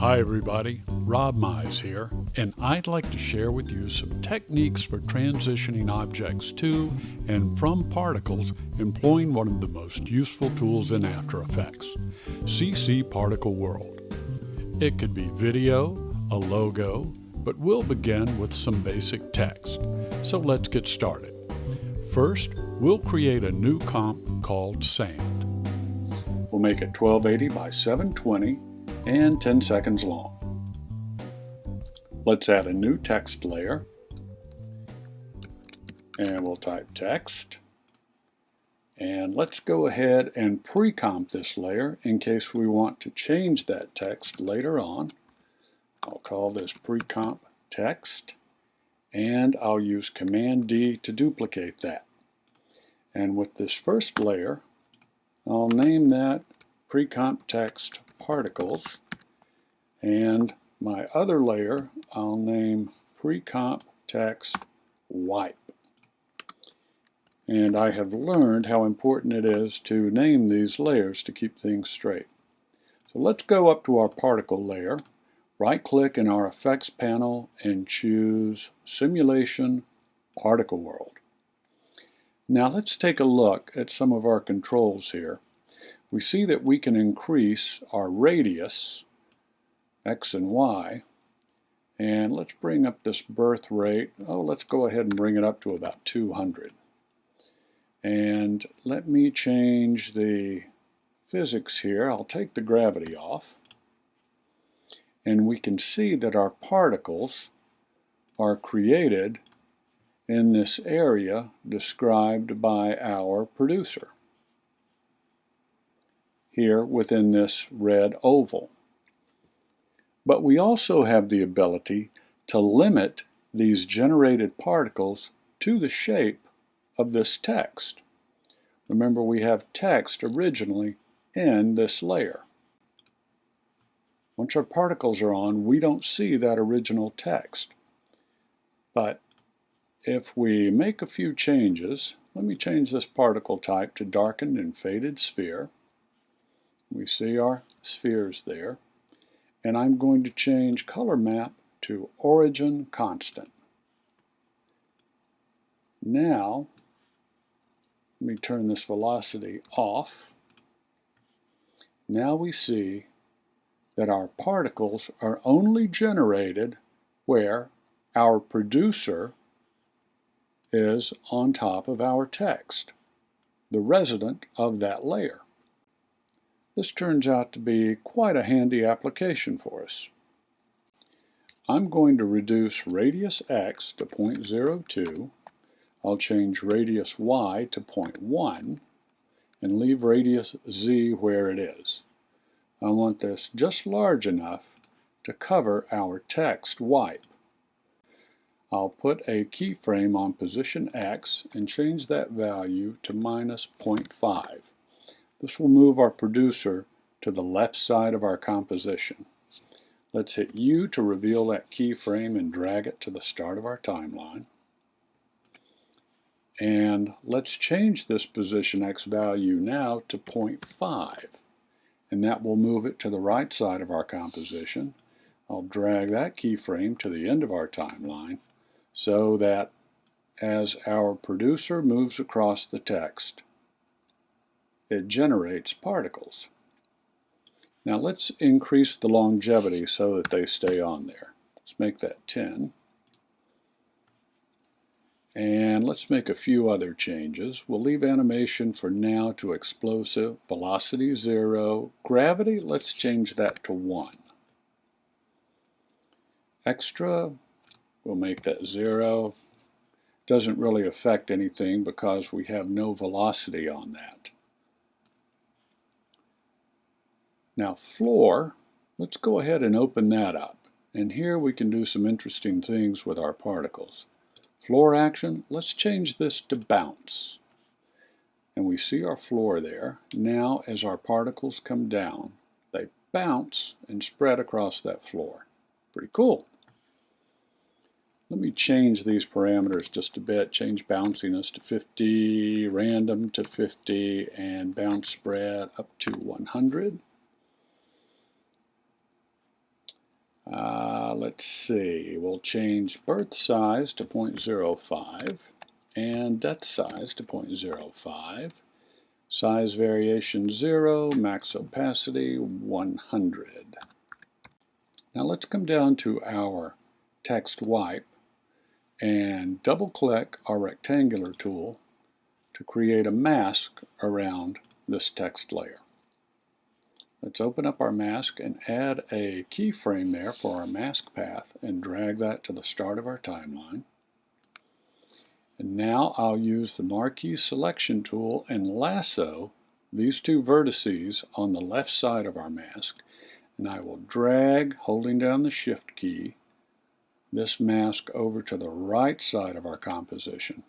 Hi everybody, Rob Mize here, and I'd like to share with you some techniques for transitioning objects to and from particles employing one of the most useful tools in After Effects, CC Particle World. It could be video, a logo, but we'll begin with some basic text. So let's get started. First, we'll create a new comp called Sand. We'll make it 1280 by 720 and 10 seconds long. Let's add a new text layer, and we'll type text, and let's go ahead and pre-comp this layer in case we want to change that text later on. I'll call this pre-comp text, and I'll use Command D to duplicate that. And with this first layer, I'll name that pre-comp text particles, and my other layer I'll name pre-comp text wipe. And I have learned how important it is to name these layers to keep things straight. So let's go up to our particle layer, right-click in our effects panel and choose Simulation Particle World. Now let's take a look at some of our controls here. We see that we can increase our radius, X and Y, and let's bring up this birth rate. Let's go ahead and bring it up to about 200. And let me change the physics here. I'll take the gravity off, and we can see that our particles are created in this area described by our producer here within this red oval. But we also have the ability to limit these generated particles to the shape of this text. Remember, we have text originally in this layer. Once our particles are on, we don't see that original text. But if we make a few changes, let me change this particle type to darkened and faded sphere. We see our spheres there. And I'm going to change color map to origin constant. Now, let me turn this velocity off. Now we see that our particles are only generated where our producer is on top of our text, the resident of that layer. This turns out to be quite a handy application for us. I'm going to reduce radius X to 0.02. I'll change radius Y to 0.1 and leave radius Z where it is. I want this just large enough to cover our text wipe. I'll put a keyframe on position X and change that value to -0.5. This will move our producer to the left side of our composition. Let's hit U to reveal that keyframe and drag it to the start of our timeline. And let's change this position X value now to 0.5. And that will move it to the right side of our composition. I'll drag that keyframe to the end of our timeline so that as our producer moves across the text, it generates particles. Now let's increase the longevity so that they stay on there. Let's make that 10. And let's make a few other changes. We'll leave animation for now to explosive, velocity 0, gravity, let's change that to 1. Extra, we'll make that 0. Doesn't really affect anything because we have no velocity on that. Now floor, let's go ahead and open that up. And here we can do some interesting things with our particles. Floor action, let's change this to bounce. And we see our floor there. Now as our particles come down, they bounce and spread across that floor. Pretty cool. Let me change these parameters just a bit, change bounciness to 50, random to 50, and bounce spread up to 100. Let's see, we'll change birth size to 0.05 and depth size to 0.05. Size variation 0, max opacity 100. Now let's come down to our text wipe and double click our rectangular tool to create a mask around this text layer. Let's open up our mask and add a keyframe there for our mask path and drag that to the start of our timeline. And now I'll use the marquee selection tool and lasso these two vertices on the left side of our mask, and I will drag, holding down the shift key, this mask over to the right side of our composition.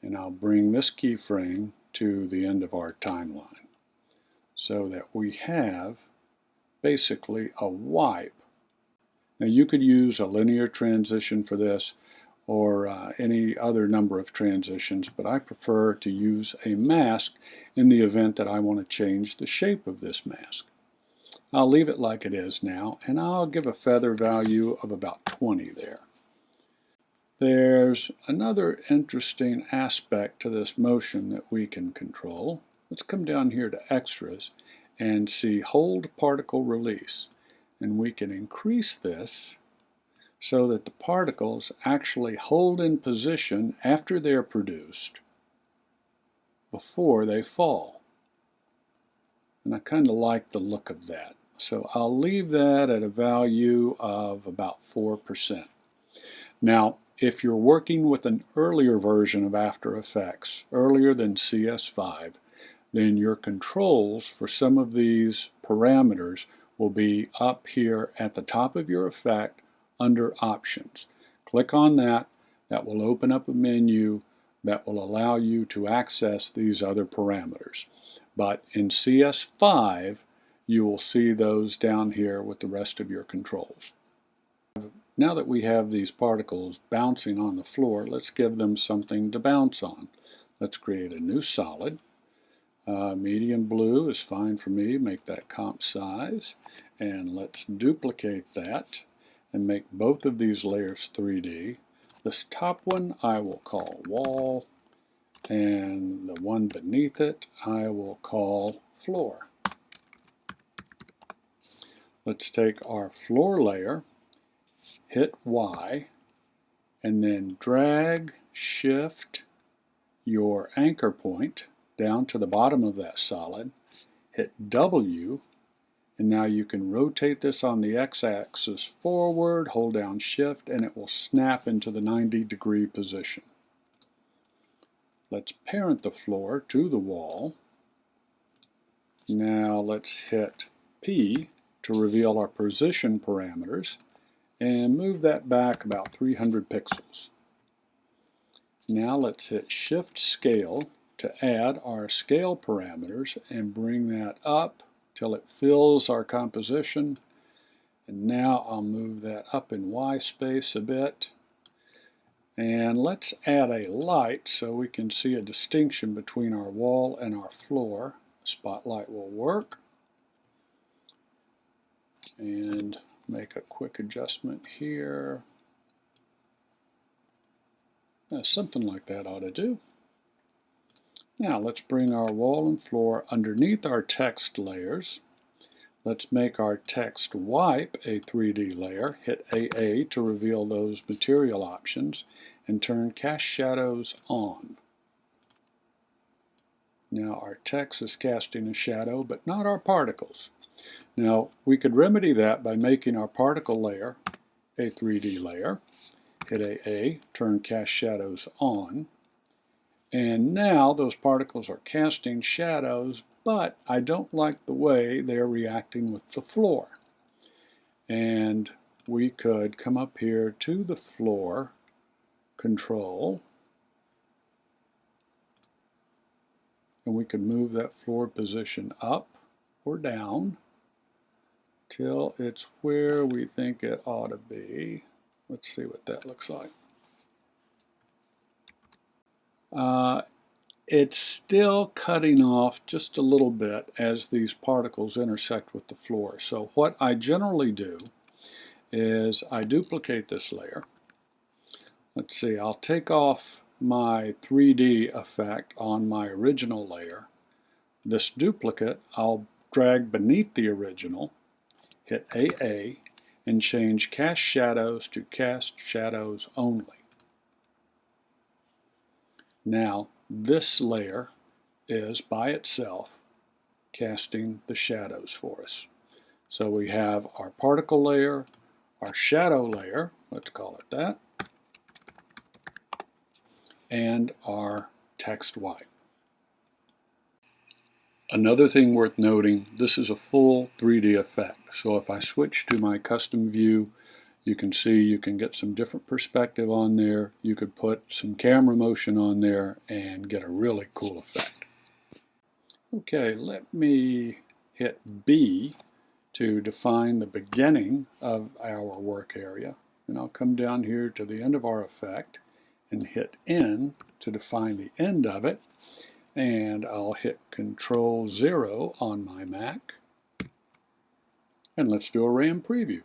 And I'll bring this keyframe to the end of our timeline so that we have basically a wipe. Now you could use a linear transition for this or any other number of transitions, but I prefer to use a mask in the event that I want to change the shape of this mask. I'll leave it like it is now, and I'll give a feather value of about 20 there. There's another interesting aspect to this motion that we can control. Let's come down here to Extras and see Hold Particle Release. And we can increase this so that the particles actually hold in position after they're produced before they fall. And I kind of like the look of that. So I'll leave that at a value of about 4%. Now, if you're working with an earlier version of After Effects, earlier than CS5, then your controls for some of these parameters will be up here at the top of your effect under Options. Click on that. That will open up a menu that will allow you to access these other parameters. But in CS5, you will see those down here with the rest of your controls. Now that we have these particles bouncing on the floor, let's give them something to bounce on. Let's create a new solid. Medium blue is fine for me. Make that comp size. And let's duplicate that and make both of these layers 3D. This top one I will call wall, and the one beneath it I will call floor. Let's take our floor layer, hit Y, and then drag, shift your anchor point down to the bottom of that solid, hit W, and now you can rotate this on the x-axis forward, hold down shift, and it will snap into the 90-degree position. Let's parent the floor to the wall. Now let's hit P to reveal our position parameters and move that back about 300 pixels. Now let's hit Shift Scale to add our scale parameters and bring that up till it fills our composition. And now I'll move that up in Y space a bit. And let's add a light so we can see a distinction between our wall and our floor. Spotlight will work. And make a quick adjustment here. Something like that ought to do. Now let's bring our wall and floor underneath our text layers. Let's make our text wipe a 3D layer. Hit AA to reveal those material options and turn Cast Shadows on. Now our text is casting a shadow, but not our particles. Now we could remedy that by making our particle layer a 3D layer. Hit AA, turn Cast Shadows on. And now those particles are casting shadows, but I don't like the way they're reacting with the floor. And we could come up here to the floor control, and we could move that floor position up or down till it's where we think it ought to be. Let's see what that looks like. It's still cutting off just a little bit as these particles intersect with the floor. So what I generally do is I duplicate this layer. Let's see, I'll take off my 3D effect on my original layer. This duplicate I'll drag beneath the original, hit AA, and change Cast Shadows to Cast Shadows Only. Now this layer is by itself casting the shadows for us. So we have our particle layer, our shadow layer, let's call it that, and our text wipe. Another thing worth noting, this is a full 3D effect. So if I switch to my custom view, you can see you can get some different perspective on there. You could put some camera motion on there and get a really cool effect. Okay, let me hit B to define the beginning of our work area. And I'll come down here to the end of our effect and hit N to define the end of it. And I'll hit Control 0 on my Mac. And let's do a RAM preview.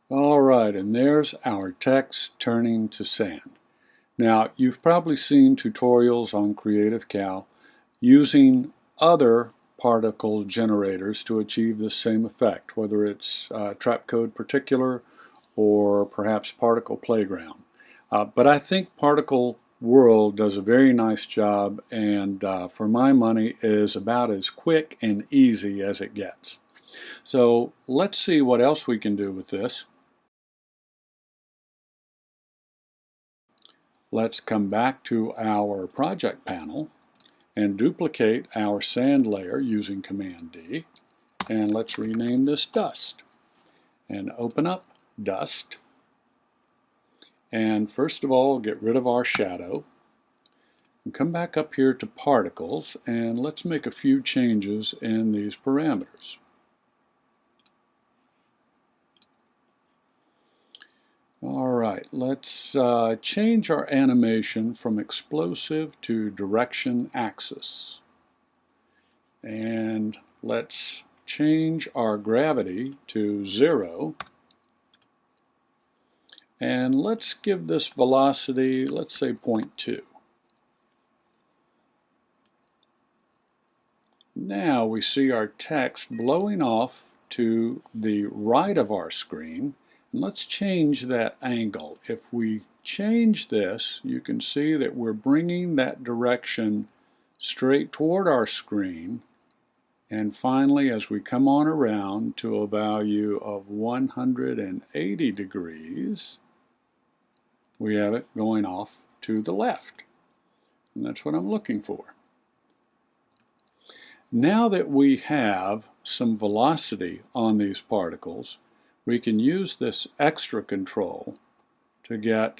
Alright, and there's our text turning to sand. Now, you've probably seen tutorials on Creative Cow using other particle generators to achieve the same effect, whether it's Trapcode Particular or perhaps Particle Playground. But I think Particle World does a very nice job, and for my money is about as quick and easy as it gets. So let's see what else we can do with this. Let's come back to our project panel and duplicate our sand layer using Command D, and let's rename this Dust, and open up Dust, and first of all get rid of our shadow and come back up here to Particles, and let's make a few changes in these parameters. Alright, let's change our animation from explosive to direction axis. And let's change our gravity to 0. And let's give this velocity, let's say 0.2. Now we see our text blowing off to the right of our screen. And let's change that angle. If we change this, you can see that we're bringing that direction straight toward our screen. And finally, as we come on around to a value of 180 degrees, we have it going off to the left. And that's what I'm looking for. Now that we have some velocity on these particles, we can use this extra control to get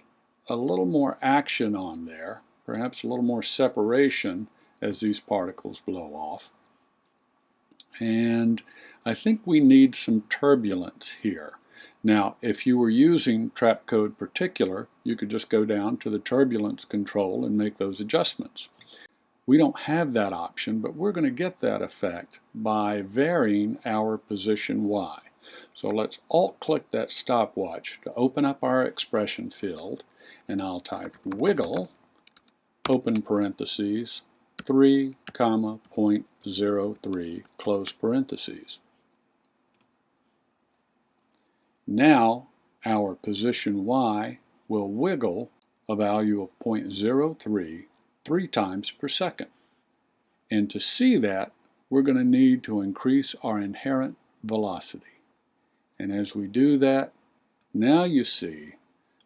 a little more action on there, perhaps a little more separation as these particles blow off. And I think we need some turbulence here. Now, if you were using Trapcode Particular, you could just go down to the turbulence control and make those adjustments. We don't have that option, but we're going to get that effect by varying our position Y. So let's Alt-click that stopwatch to open up our expression field, and I'll type wiggle, open parentheses, 3, 0.03, close parentheses. Now our position Y will wiggle a value of 0.03 3 times per second. And to see that, we're going to need to increase our inherent velocity. And as we do that, now you see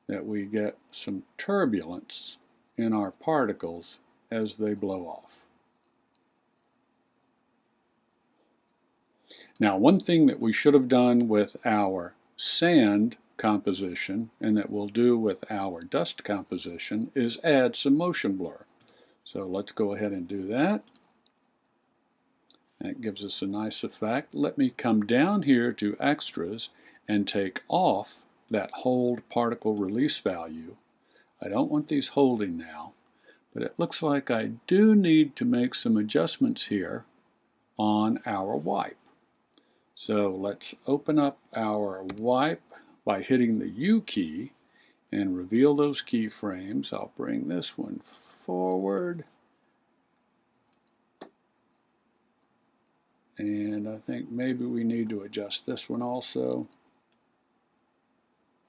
that we get some turbulence in our particles as they blow off. Now, one thing that we should have done with our sand composition and that we'll do with our dust composition is add some motion blur. So let's go ahead and do that. That gives us a nice effect. Let me come down here to Extras and take off that hold particle release value. I don't want these holding now, but it looks like I do need to make some adjustments here on our wipe. So let's open up our wipe by hitting the U key and reveal those keyframes. I'll bring this one forward. And I think maybe we need to adjust this one also.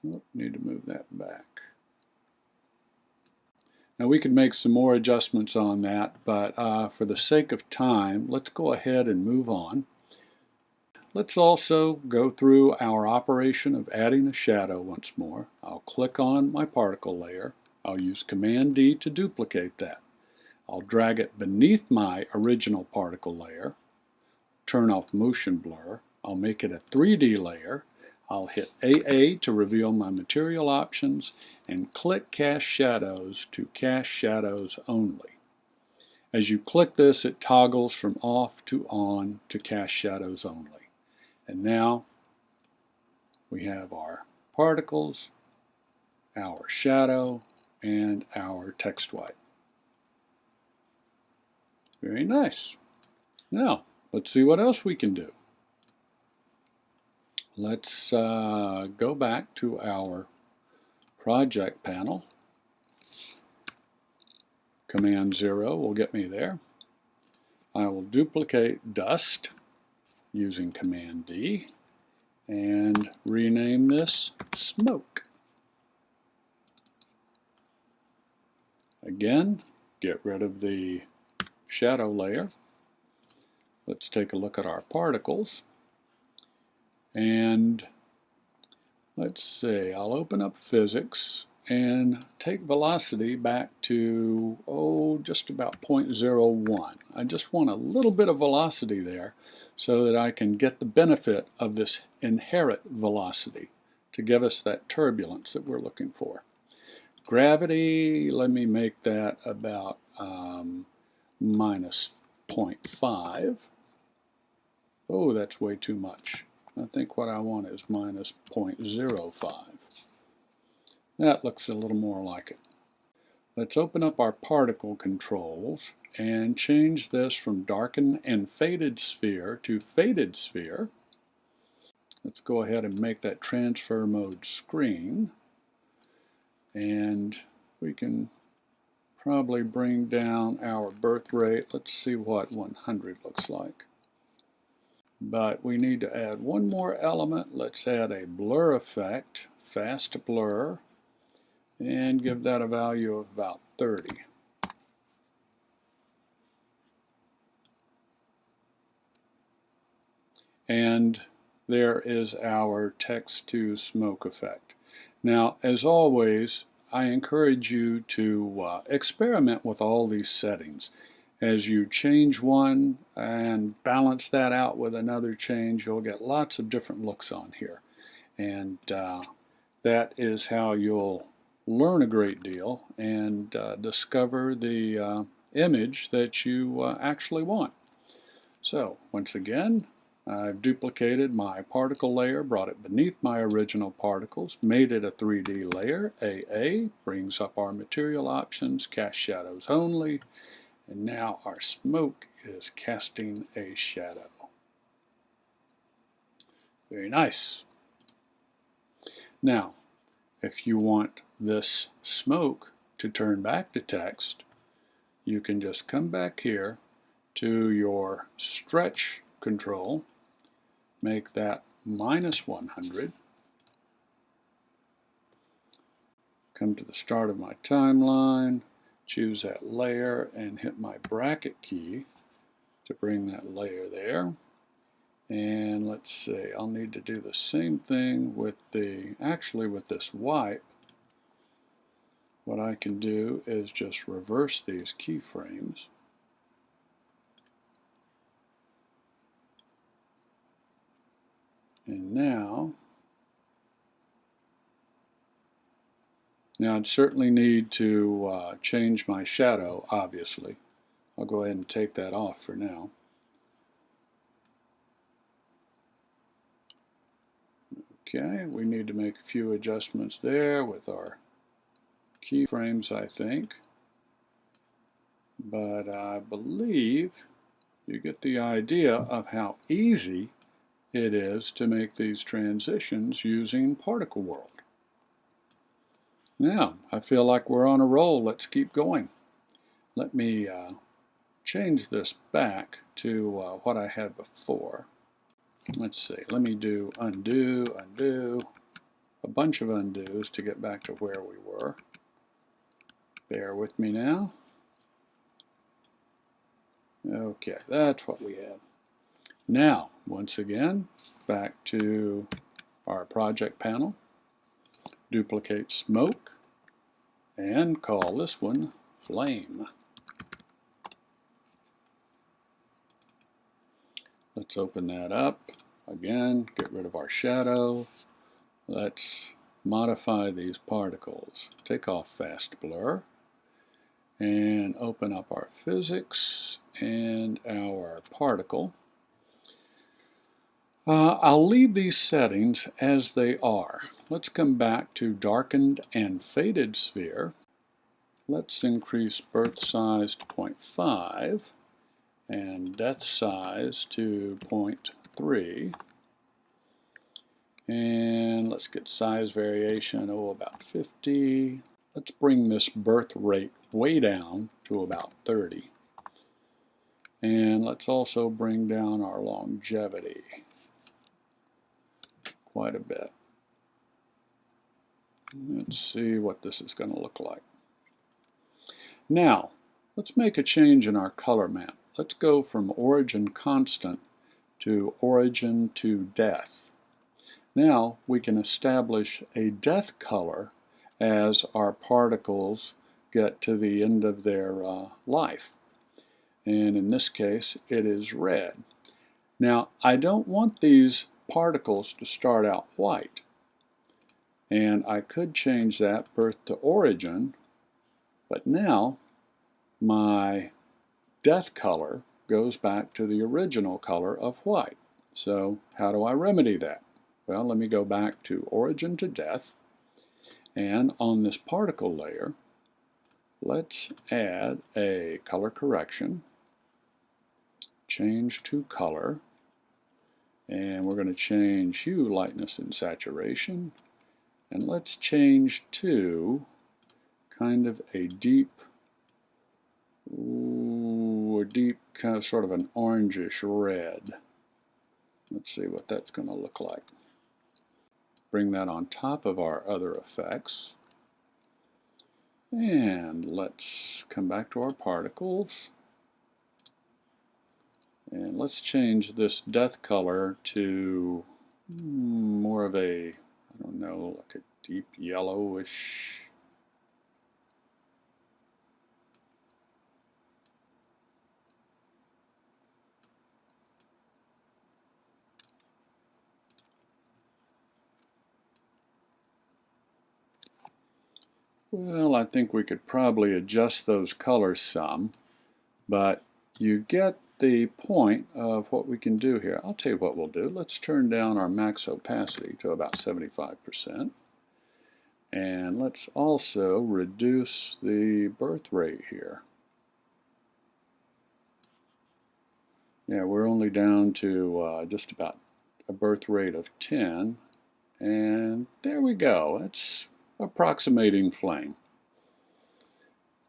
Oh, need to move that back. Now we could make some more adjustments on that, but for the sake of time, let's go ahead and move on. Let's also go through our operation of adding a shadow once more. I'll click on my particle layer. I'll use Command D to duplicate that. I'll drag it beneath my original particle layer, turn off motion blur. I'll make it a 3D layer. I'll hit AA to reveal my material options and click Cast Shadows to cast shadows only. As you click this, it toggles from off to on to cast shadows only. And now we have our particles, our shadow, and our text wipe. Very nice. Now, let's see what else we can do. Let's go back to our project panel. Command 0 will get me there. I will duplicate dust using Command D and rename this smoke. Again, get rid of the shadow layer. Let's take a look at our particles. And let's see, I'll open up physics and take velocity back to, just about 0.01. I just want a little bit of velocity there so that I can get the benefit of this inherent velocity to give us that turbulence that we're looking for. Gravity, let me make that about minus 0.5. Oh, that's way too much. I think what I want is minus 0.05. That looks a little more like it. Let's open up our particle controls and change this from darken and faded sphere to faded sphere. Let's go ahead and make that transfer mode screen. And we can probably bring down our birth rate. Let's see what 100 looks like. But we need to add one more element. Let's add a blur effect, fast blur, and give that a value of about 30. And there is our text to smoke effect. Now, as always, I encourage you to experiment with all these settings. As you change one and balance that out with another change, you'll get lots of different looks on here. And that is how you'll learn a great deal and discover the image that you actually want. So, once again, I've duplicated my particle layer, brought it beneath my original particles, made it a 3D layer. AA brings up our material options, cast shadows only, and now our smoke is casting a shadow. Very nice. Now, if you want this smoke to turn back to text, you can just come back here to your stretch control, make that minus 100, come to the start of my timeline, choose that layer and hit my bracket key to bring that layer there. And let's see, I'll need to do the same thing with with this wipe. What I can do is just reverse these keyframes. And now I'd certainly need to change my shadow, obviously. I'll go ahead and take that off for now. Okay, we need to make a few adjustments there with our keyframes, I think. But I believe you get the idea of how easy it is to make these transitions using Particle World. Now, I feel like we're on a roll. Let's keep going. Let me change this back to what I had before. Let's see, let me do undo, undo, a bunch of undos to get back to where we were. Bear with me now. Okay, that's what we had. Now, once again, back to our project panel. Duplicate smoke and call this one flame. Let's open that up. Again, get rid of our shadow. Let's modify these particles. Take off fast blur and open up our physics and our particle. I'll leave these settings as they are. Let's come back to darkened and faded sphere. Let's increase birth size to 0.5 and depth size to 0.3. And let's get size variation, about 50. Let's bring this birth rate way down to about 30. And let's also bring down our longevity quite a bit. Let's see what this is going to look like. Now, let's make a change in our color map. Let's go from origin constant to origin to death. Now we can establish a death color as our particles get to the end of their life. And in this case, it is red. Now, I don't want these particles to start out white. And I could change that birth to origin, but now my death color goes back to the original color of white. So how do I remedy that? Well, let me go back to origin to death, and on this particle layer, let's add a color correction, change to color, and we're going to change hue, lightness, and saturation, and let's change to kind of a deep kind of sort of an orangish red. Let's see what that's going to look like. Bring that on top of our other effects. And let's come back to our particles. And let's change this death color to more of a, I don't know, like a deep yellowish. Well, I think we could probably adjust those colors some, but you get the point of what we can do here. I'll tell you what we'll do. Let's turn down our max opacity to about 75%. And let's also reduce the birth rate here. Yeah, we're only down to just about a birth rate of 10. And there we go. It's approximating flame.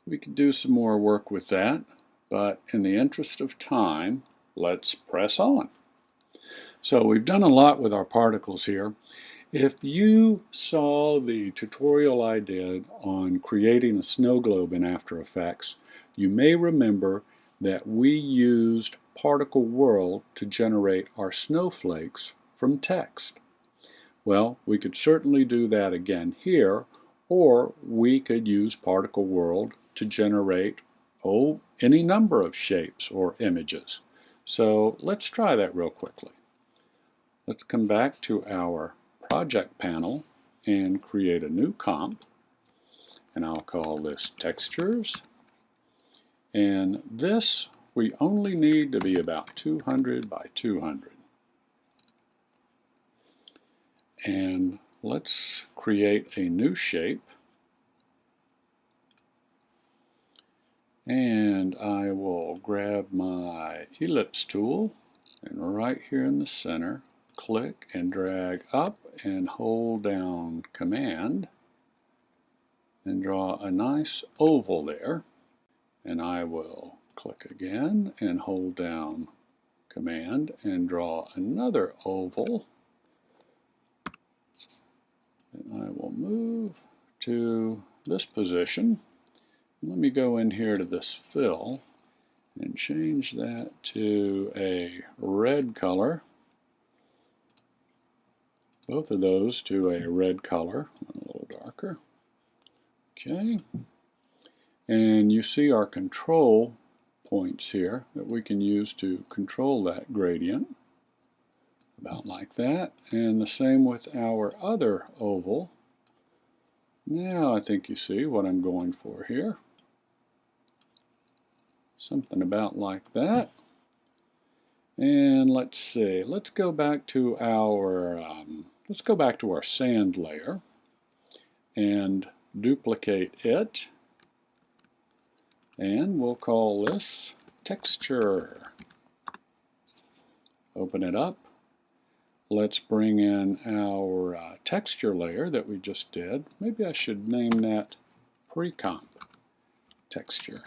We could do some more work with that, but in the interest of time, let's press on. So we've done a lot with our particles here. If you saw the tutorial I did on creating a snow globe in After Effects, you may remember that we used Particle World to generate our snowflakes from text. Well, we could certainly do that again here, or we could use Particle World to generate, any number of shapes or images. So let's try that real quickly. Let's come back to our project panel and create a new comp, and I'll call this textures, and this we only need to be about 200 by 200. And let's create a new shape, and I will grab my ellipse tool, and right here in the center click and drag up and hold down Command and draw a nice oval there. And I will click again and hold down Command and draw another oval. And I will move to this position. Let me go in here to this fill and change that to a red color. Both of those to a red color, a little darker. Okay. And you see our control points here that we can use to control that gradient. About like that. And the same with our other oval. Now I think you see what I'm going for here. Something about like that. And let's see, let's go back to our sand layer and duplicate it, and we'll call this texture. Open it up. Let's bring in our texture layer that we just did. Maybe I should name that pre-comp texture.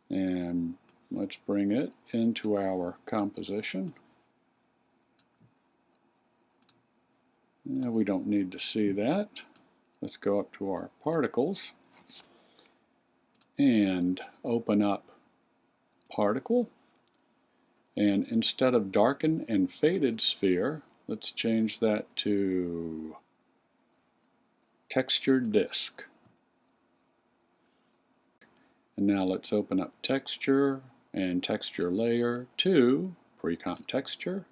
And let's bring it into our composition. Now we don't need to see that. Let's go up to our particles and open up particle. And instead of darken and faded sphere, let's change that to textured disk. And now let's open up texture and texture layer to pre-comp texture.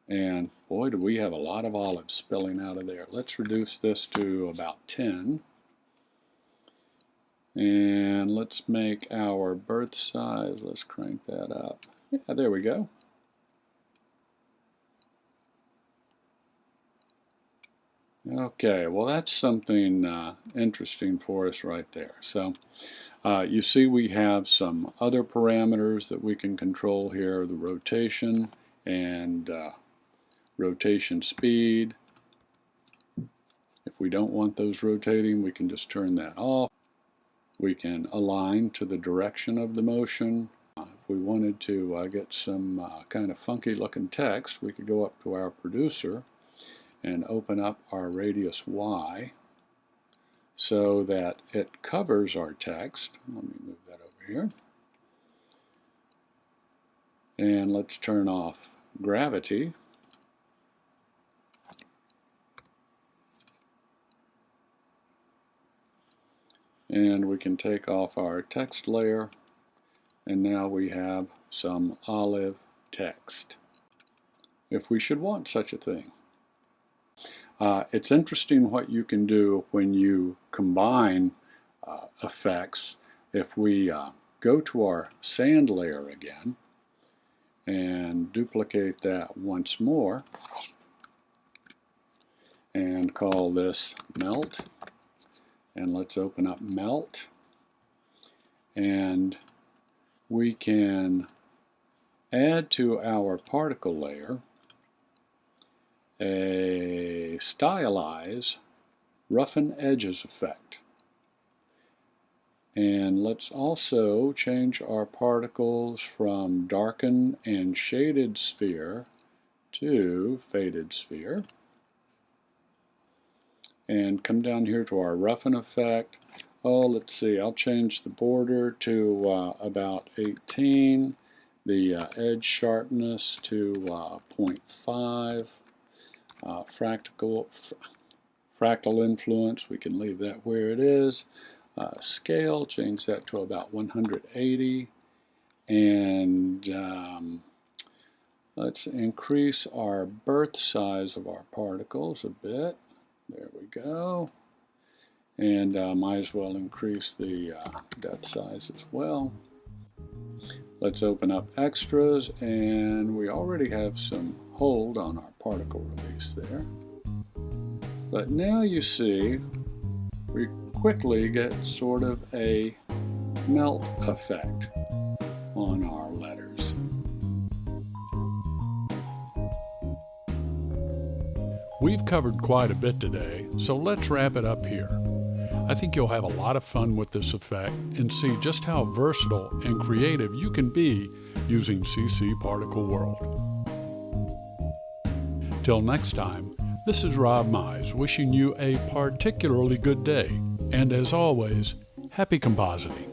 And boy, do we have a lot of olives spilling out of there. Let's reduce this to about 10. And let's make our birth size, let's crank that up. Yeah, there we go. Okay, well that's something interesting for us right there. So you see we have some other parameters that we can control here, the rotation and rotation speed. If we don't want those rotating, we can just turn that off. We can align to the direction of the motion. If we wanted to get some kind of funky looking text, we could go up to our producer and open up our radius Y so that it covers our text. Let me move that over here. And let's turn off gravity. And we can take off our text layer, and now we have some olive text, if we should want such a thing. It's interesting what you can do when you combine effects. If we go to our sand layer again and duplicate that once more and call this melt, and let's open up melt, and we can add to our particle layer a stylize roughen edges effect. And let's also change our particles from darken and shaded sphere to faded sphere. And come down here to our roughen effect. Oh, let's see, I'll change the border to about 18, the edge sharpness to 0.5, fractal influence, we can leave that where it is. Scale, change that to about 180, and let's increase our birth size of our particles a bit. There we go. And might as well increase the depth size as well. Let's open up extras, and we already have some hold on our particle release there. But now you see we quickly get sort of a melt effect on our letters. We've covered quite a bit today, so let's wrap it up here. I think you'll have a lot of fun with this effect and see just how versatile and creative you can be using CC Particle World. Till next time, this is Rob Mize wishing you a particularly good day, and as always, happy compositing.